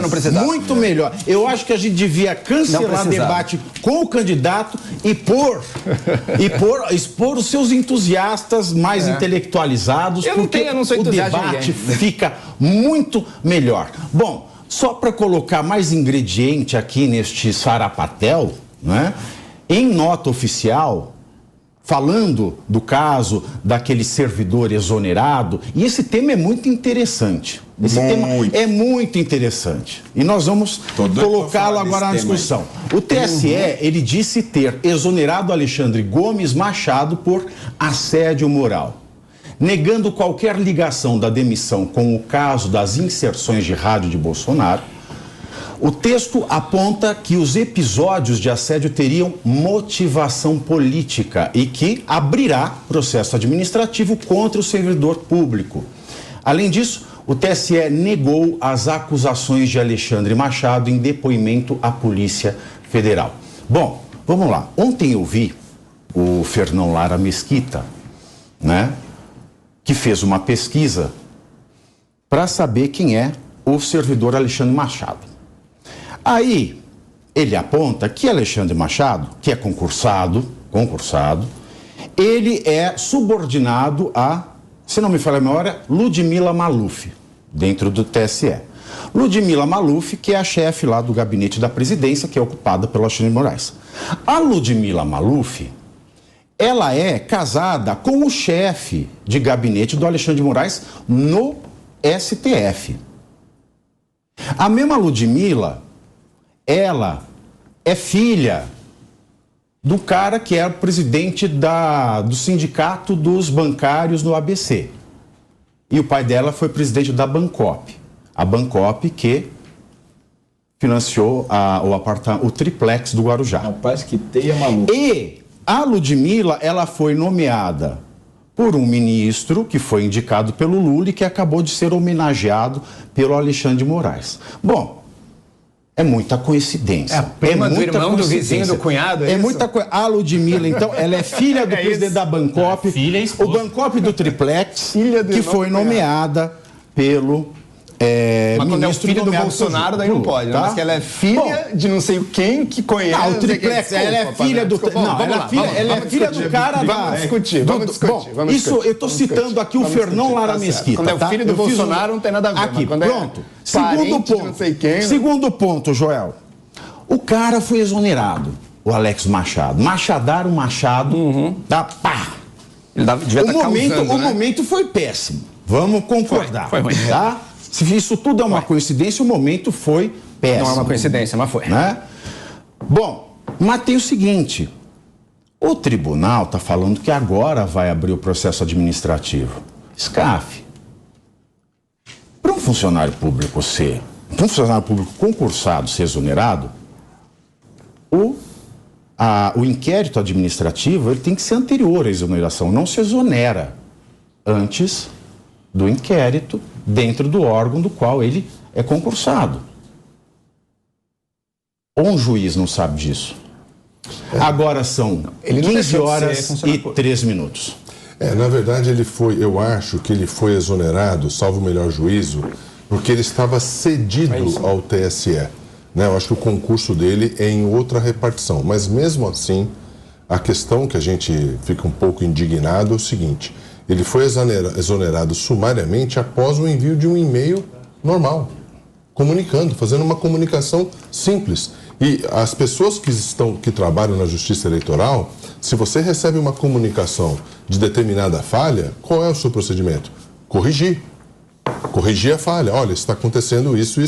Não precisava. Muito melhor. Eu acho que a gente devia cancelar debate com o candidato e expor os seus entusiastas mais intelectualizados. Eu não sou entusiasta. O debate fica muito melhor. Bom, só para colocar mais ingrediente aqui neste sarapatel, né? Em nota oficial, falando do caso daquele servidor exonerado, e esse tema é muito interessante. Esse tema é muito interessante. E nós vamos colocá-lo agora na discussão. O TSE, ele disse ter exonerado Alexandre Gomes Machado por assédio moral, negando qualquer ligação da demissão com o caso das inserções de rádio de Bolsonaro. O texto aponta que os episódios de assédio teriam motivação política e que abrirá processo administrativo contra o servidor público. Além disso, o TSE negou as acusações de Alexandre Machado em depoimento à Polícia Federal. Bom, vamos lá. Ontem eu vi o Fernão Lara Mesquita, né, que fez uma pesquisa para saber quem é o servidor Alexandre Machado. Aí, ele aponta que Alexandre Machado, que é concursado, ele é subordinado a, se não me falha a memória, Ludmila Maluf, dentro do TSE. Ludmila Maluf, que é a chefe lá do gabinete da presidência, que é ocupada pelo Alexandre de Moraes. A Ludmila Maluf, ela é casada com o chefe de gabinete do Alexandre de Moraes no STF. A mesma Ludmila, ela é filha do cara que é o presidente do sindicato dos bancários no ABC. E o pai dela foi presidente da Bancop. A Bancop que financiou o triplex do Guarujá. Rapaz, que teia maluca. E a Ludmila, ela foi nomeada por um ministro que foi indicado pelo Lula e que acabou de ser homenageado pelo Alexandre de Moraes. Bom, é muita coincidência. É a prima do irmão, do vizinho, do cunhado, é muita coisa. A Ludmila, então, ela é filha do presidente da Bancop, o Bancop do Triplex, que foi nomeada pelo mas quando é o filho do Bolsonaro, daí não pode, né? Mas que ela é filha de não sei quem que conhece. Não, o Triplex, ela é filha do... Não, ela é filha do cara da... Vamos discutir. Bom, isso eu estou citando aqui o Fernão Lara Mesquita. Quando é o filho do Bolsonaro, não tem nada a ver. Aqui, pronto. Segundo ponto, Joel. O cara foi exonerado, o Alex Machado. Machadaram o Machado, tá? Pá! O momento foi péssimo. Vamos concordar. Foi ruim. Tá? Se isso tudo é uma coincidência, o momento foi péssimo. Não é uma coincidência, mas foi. Né? Bom, mas tem o seguinte, o tribunal está falando que agora vai abrir o processo administrativo. SCAF, para um funcionário público concursado ser exonerado, o inquérito administrativo ele tem que ser anterior à exoneração, não se exonera antes do inquérito dentro do órgão do qual ele é concursado. Ou um juiz não sabe disso? Agora são 15 horas e 3 minutos. Na verdade, eu acho que ele foi exonerado, salvo o melhor juízo, porque ele estava cedido ao TSE. Né? Eu acho que o concurso dele é em outra repartição. Mas mesmo assim, a questão que a gente fica um pouco indignado é o seguinte: ele foi exonerado sumariamente após o envio de um e-mail normal, comunicando, fazendo uma comunicação simples. E as pessoas que trabalham na Justiça Eleitoral, se você recebe uma comunicação de determinada falha, qual é o seu procedimento? Corrigir. Corrigir a falha. Olha, está acontecendo isso,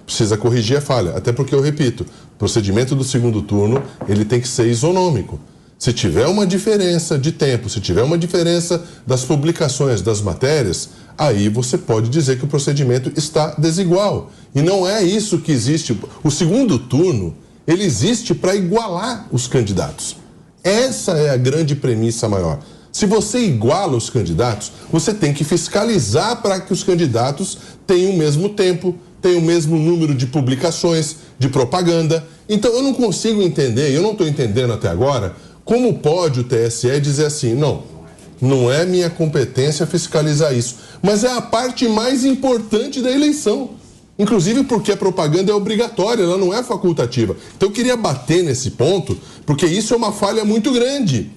precisa corrigir a falha. Até porque, eu repito, o procedimento do segundo turno, ele tem que ser isonômico. Se tiver uma diferença de tempo, se tiver uma diferença das publicações das matérias, aí você pode dizer que o procedimento está desigual. E não é isso que existe. O segundo turno, ele existe para igualar os candidatos. Essa é a grande premissa maior. Se você iguala os candidatos, você tem que fiscalizar para que os candidatos tenham o mesmo tempo, tenham o mesmo número de publicações, de propaganda. Então eu não consigo entender, eu não estou entendendo até agora, como pode o TSE dizer assim, não é minha competência fiscalizar isso, mas é a parte mais importante da eleição. Inclusive porque a propaganda é obrigatória, ela não é facultativa. Então eu queria bater nesse ponto, porque isso é uma falha muito grande.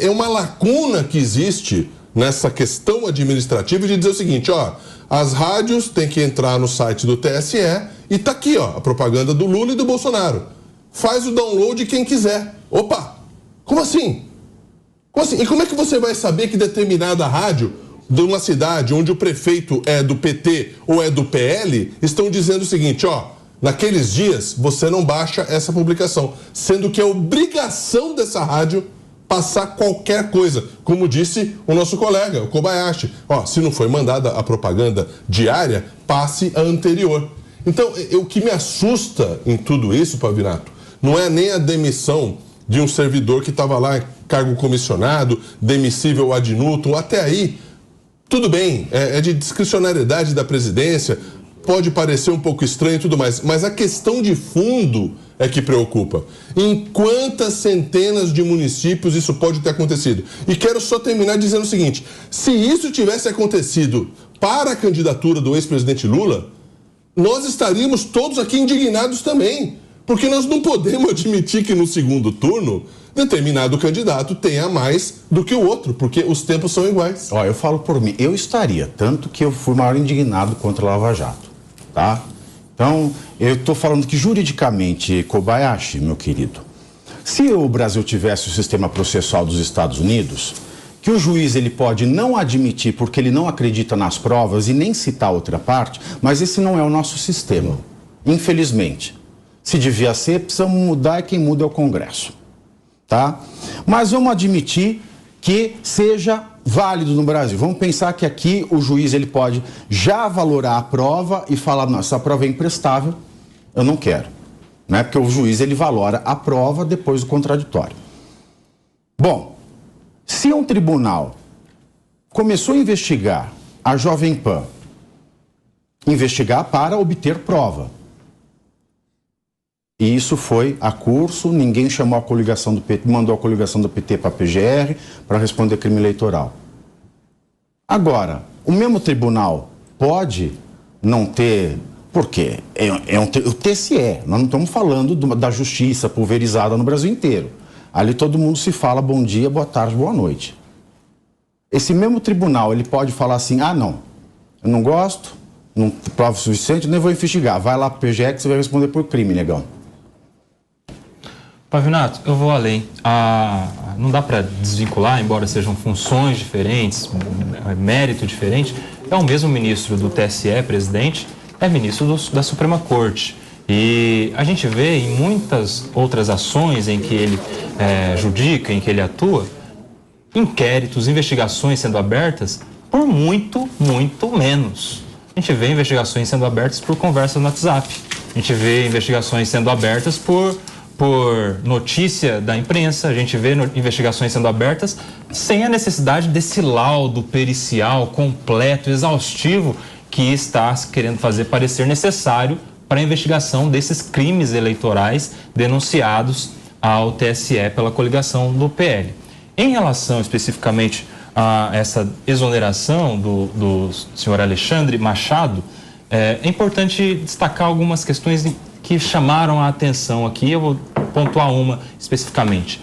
É uma lacuna que existe nessa questão administrativa de dizer o seguinte, ó, as rádios têm que entrar no site do TSE e tá aqui, ó, a propaganda do Lula e do Bolsonaro. Faz o download quem quiser. Opa, como assim? Como assim? E como é que você vai saber que determinada rádio de uma cidade onde o prefeito é do PT ou é do PL estão dizendo o seguinte, ó, naqueles dias você não baixa essa publicação, sendo que é obrigação dessa rádio passar qualquer coisa, como disse o nosso colega, o Kobayashi. Ó, se não foi mandada a propaganda diária, passe a anterior. Então, o que me assusta em tudo isso, Pavinato, não é nem a demissão de um servidor que estava lá em cargo comissionado, demissível ad nutum, até aí, tudo bem, é de discricionariedade da presidência, pode parecer um pouco estranho e tudo mais, mas a questão de fundo é que preocupa. Em quantas centenas de municípios isso pode ter acontecido? E quero só terminar dizendo o seguinte, se isso tivesse acontecido para a candidatura do ex-presidente Lula, nós estaríamos todos aqui indignados também, porque nós não podemos admitir que no segundo turno determinado candidato tenha mais do que o outro, porque os tempos são iguais. Ó, eu falo por mim, eu estaria, tanto que eu fui o maior indignado contra a Lava Jato, tá? Então, eu estou falando que juridicamente, Kobayashi, meu querido, se o Brasil tivesse o sistema processual dos Estados Unidos, que o juiz ele pode não admitir porque ele não acredita nas provas e nem citar outra parte, mas esse não é o nosso sistema, infelizmente. Se devia ser, precisamos mudar e quem muda é o Congresso, tá? Mas vamos admitir que seja válido no Brasil. Vamos pensar que aqui o juiz ele pode já valorar a prova e falar, não, essa prova é imprestável, eu não quero, né? Porque o juiz ele valora a prova depois do contraditório. Bom, se um tribunal começou a investigar a Jovem Pan, investigar para obter prova, e isso foi a curso, ninguém chamou a coligação do PT, mandou a coligação do PT para a PGR para responder crime eleitoral. Agora, o mesmo tribunal pode não ter, por quê? O TSE, nós não estamos falando da justiça pulverizada no Brasil inteiro. Ali todo mundo se fala bom dia, boa tarde, boa noite. Esse mesmo tribunal, ele pode falar assim, ah não, eu não gosto, não tem prova suficiente, nem vou investigar, vai lá para o PGR que você vai responder por crime, negão. Pavinato, eu vou além. Não dá para desvincular, embora sejam funções diferentes, mérito diferente. É o mesmo ministro do TSE, presidente, é ministro da Suprema Corte. E a gente vê em muitas outras ações em que ele judica, em que ele atua, inquéritos, investigações sendo abertas por muito, muito menos. A gente vê investigações sendo abertas por conversas no WhatsApp. A gente vê investigações sendo abertas por notícia da imprensa, a gente vê investigações sendo abertas sem a necessidade desse laudo pericial completo, exaustivo, que está querendo fazer parecer necessário para a investigação desses crimes eleitorais denunciados ao TSE pela coligação do PL. Em relação especificamente a essa exoneração do senhor Alexandre Machado, é importante destacar algumas questões que chamaram a atenção aqui, eu vou pontuar uma especificamente.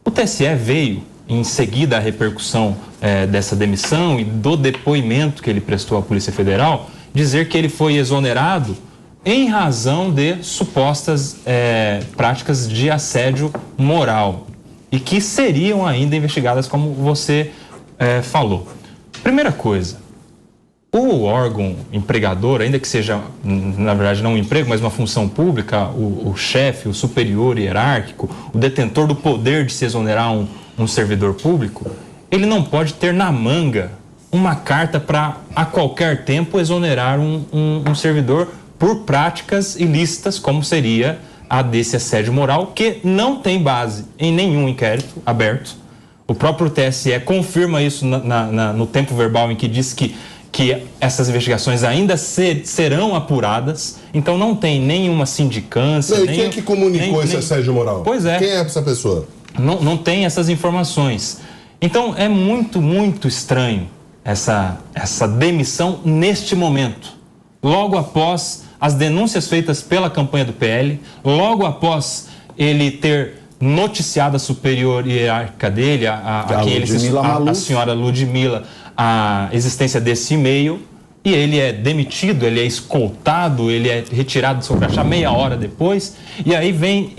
O TSE veio, em seguida à repercussão dessa demissão e do depoimento que ele prestou à Polícia Federal, dizer que ele foi exonerado em razão de supostas práticas de assédio moral e que seriam ainda investigadas, como você falou. Primeira coisa, o órgão empregador, ainda que seja, na verdade, não um emprego, mas uma função pública, o chefe, o superior hierárquico, o detentor do poder de se exonerar um servidor público, ele não pode ter na manga uma carta para, a qualquer tempo, exonerar um servidor por práticas ilícitas, como seria a desse assédio moral, que não tem base em nenhum inquérito aberto. O próprio TSE confirma isso no tempo verbal em que diz que essas investigações ainda serão apuradas, então não tem nenhuma sindicância. Não, e quem é que comunicou esse assédio moral? Pois é. Quem é essa pessoa? Não tem essas informações. Então é muito, muito estranho essa demissão neste momento. logo após as denúncias feitas pela campanha do PL, logo após ele ter noticiado a superior hierárquica dele, a senhora Ludmilla, a existência desse e-mail, e ele é demitido, ele é escoltado, ele é retirado do seu crachá meia hora depois, e aí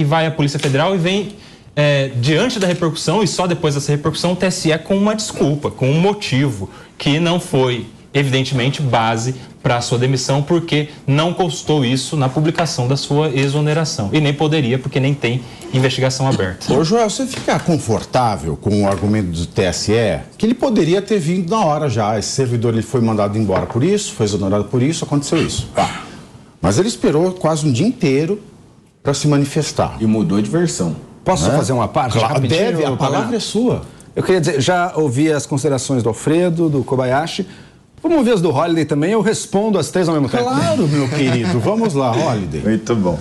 vai a Polícia Federal e vem, diante da repercussão, e só depois dessa repercussão, o TSE com uma desculpa, com um motivo, que não foi, evidentemente, base para a sua demissão, porque não constou isso na publicação da sua exoneração. E nem poderia, porque nem tem investigação aberta. Ô, Joel, você fica confortável com o argumento do TSE, que ele poderia ter vindo na hora já. Esse servidor ele foi mandado embora por isso, foi exonerado por isso, aconteceu isso. Mas ele esperou quase um dia inteiro para se manifestar. E mudou de versão. Posso fazer uma parte? Claro, deve, a palavra é sua. Eu queria dizer, já ouvi as considerações do Alfredo, do Kobayashi. Vamos ouvir as do Holliday também, eu respondo as três ao mesmo tempo. Claro, meu querido. Vamos lá, Holliday. Muito bom.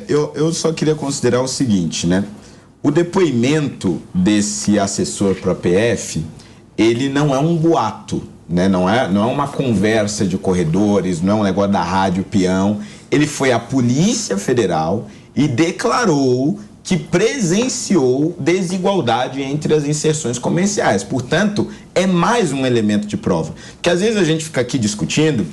Eu só queria considerar o seguinte, né? O depoimento desse assessor para a PF, ele não é um boato, né? Não é uma conversa de corredores, não é um negócio da rádio peão. Ele foi à Polícia Federal e declarou que presenciou desigualdade entre as inserções comerciais. Portanto, é mais um elemento de prova. Porque às vezes a gente fica aqui discutindo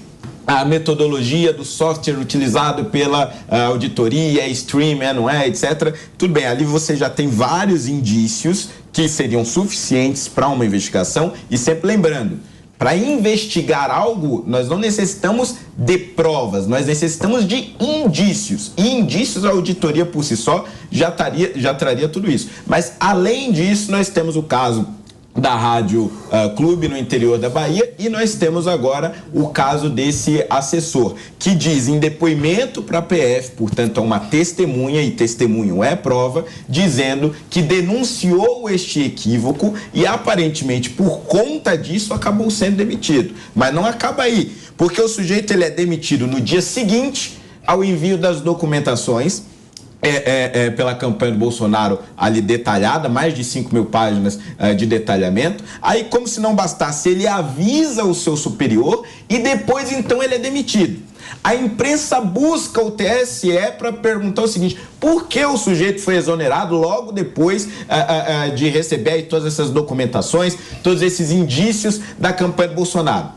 a metodologia do software utilizado pela auditoria, stream, não é, etc. Tudo bem, ali você já tem vários indícios que seriam suficientes para uma investigação. E sempre lembrando, para investigar algo, nós não necessitamos de provas, nós necessitamos de indícios. E indícios, a auditoria por si só já traria tudo isso. Mas, além disso, nós temos o caso da Rádio Clube no interior da Bahia e nós temos agora o caso desse assessor, que diz em depoimento para a PF, portanto é uma testemunha, e testemunho é prova, dizendo que denunciou este equívoco e aparentemente por conta disso acabou sendo demitido. Mas não acaba aí, porque o sujeito ele é demitido no dia seguinte ao envio das documentações pela campanha do Bolsonaro ali detalhada, mais de 5.000 páginas de detalhamento. Aí, como se não bastasse, ele avisa o seu superior e depois, então, ele é demitido. A imprensa busca o TSE para perguntar o seguinte: por que o sujeito foi exonerado logo depois de receber aí todas essas documentações, todos esses indícios da campanha do Bolsonaro?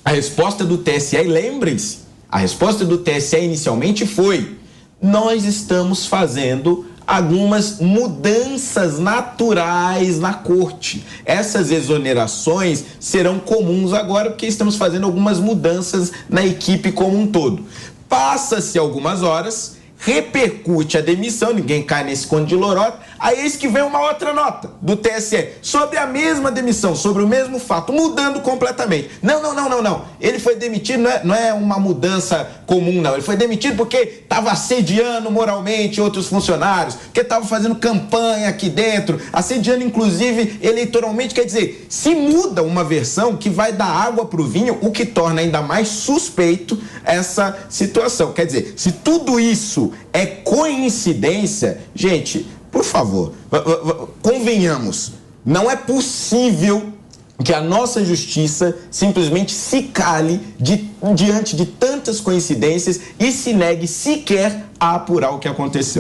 A resposta do TSE, lembrem-se, a resposta do TSE inicialmente foi: nós estamos fazendo algumas mudanças naturais na corte. Essas exonerações serão comuns agora porque estamos fazendo algumas mudanças na equipe como um todo. Passa-se algumas horas, repercute a demissão, ninguém cai nesse conto de lorota, aí eis que vem uma outra nota do TSE sobre a mesma demissão, sobre o mesmo fato, mudando completamente. Não. Ele foi demitido, não é uma mudança comum, não. Ele foi demitido porque estava assediando moralmente outros funcionários, porque estava fazendo campanha aqui dentro, assediando inclusive eleitoralmente. Quer dizer, se muda uma versão que vai dar água para o vinho, o que torna ainda mais suspeito essa situação. Quer dizer, se tudo isso é coincidência, gente, por favor, convenhamos, não é possível que a nossa justiça simplesmente se cale diante de tantas coincidências e se negue sequer a apurar o que aconteceu.